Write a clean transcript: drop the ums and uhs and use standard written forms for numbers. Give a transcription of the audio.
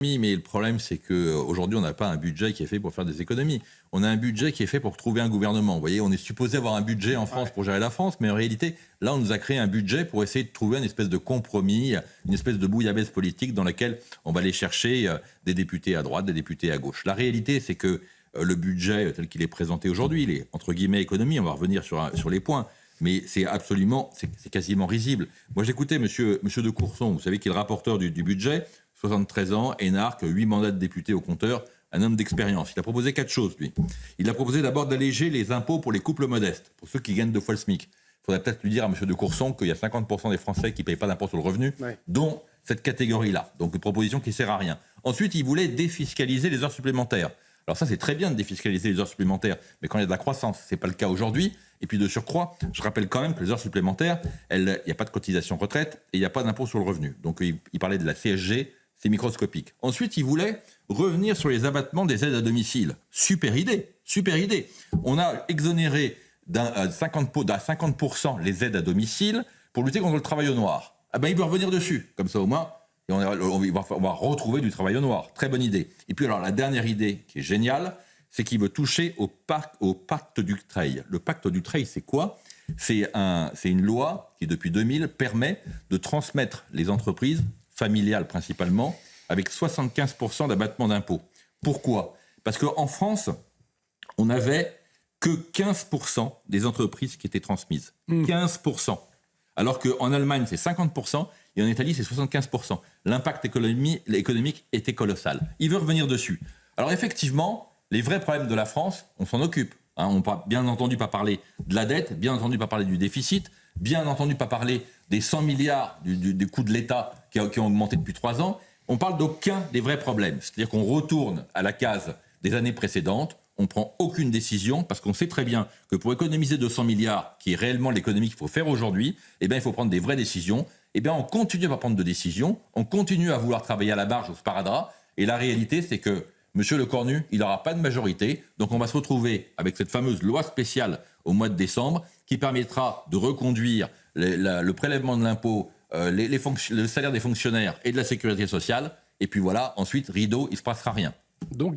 Oui, mais le problème, c'est qu'aujourd'hui, on n'a pas un budget qui est fait pour faire des économies. On a un budget qui est fait pour trouver un gouvernement. Vous voyez, on est supposé avoir un budget en France pour gérer la France, mais en réalité, là, on nous a créé un budget pour essayer de trouver une espèce de compromis, une espèce de bouillabaisse politique dans laquelle on va aller chercher des députés à droite, des députés à gauche. La réalité, c'est que le budget tel qu'il est présenté aujourd'hui, il est entre guillemets économie, on va revenir sur les points, mais c'est quasiment risible. Moi, j'écoutais monsieur de Courson, vous savez, qui est le rapporteur du budget, 73 ans, énarque, 8 mandats de député au compteur, un homme d'expérience. Il a proposé 4 choses, lui. Il a proposé d'abord d'alléger les impôts pour les couples modestes, pour ceux qui gagnent 2 fois le SMIC. Il faudrait peut-être lui dire à M. de Courson qu'il y a 50% des Français qui ne payent pas d'impôt sur le revenu, dont cette catégorie-là. Donc une proposition qui ne sert à rien. Ensuite, il voulait défiscaliser les heures supplémentaires. Alors ça, c'est très bien de défiscaliser les heures supplémentaires, mais quand il y a de la croissance, ce n'est pas le cas aujourd'hui. Et puis de surcroît, je rappelle quand même que les heures supplémentaires, il n'y a pas de cotisation retraite et il n'y a pas d'impôt sur le revenu. Donc il parlait de la CSG, c'est microscopique. Ensuite, il voulait revenir sur les abattements des aides à domicile. Super idée, super idée. On a exonéré à 50% les aides à domicile pour lutter contre le travail au noir. Ah ben, il veut revenir dessus, comme ça au moins, et on va retrouver du travail au noir. Très bonne idée. Et puis alors, la dernière idée qui est géniale, c'est qu'il veut toucher au pacte Dutreil. Le pacte Dutreil, c'est quoi ? C'est une loi qui, depuis 2000, permet de transmettre les entreprises, familiales principalement, avec 75% d'abattement d'impôts. Pourquoi ? Parce qu'en France, on n'avait que 15% des entreprises qui étaient transmises. 15%. Alors qu'en Allemagne, c'est 50%, et en Italie, c'est 75%. L'impact économique était colossal. Il veut revenir dessus. Alors effectivement, les vrais problèmes de la France, on s'en occupe. On ne va bien entendu pas parler de la dette, bien entendu pas parler du déficit, bien entendu pas parler des 100 milliards du coût de l'État qui ont augmenté depuis 3 ans. On parle d'aucun des vrais problèmes. C'est-à-dire qu'on retourne à la case des années précédentes, on ne prend aucune décision parce qu'on sait très bien que pour économiser 200 milliards, qui est réellement l'économie qu'il faut faire aujourd'hui, eh bien, il faut prendre des vraies décisions. Eh bien, on continue à pas prendre de décisions, on continue à vouloir travailler à la marge au sparadrap, et la réalité, c'est que M. Lecornu, il n'aura pas de majorité, donc on va se retrouver avec cette fameuse loi spéciale au mois de décembre qui permettra de reconduire le prélèvement de l'impôt, le salaire des fonctionnaires et de la sécurité sociale, et puis voilà, ensuite, rideau, il ne se passera rien. Donc,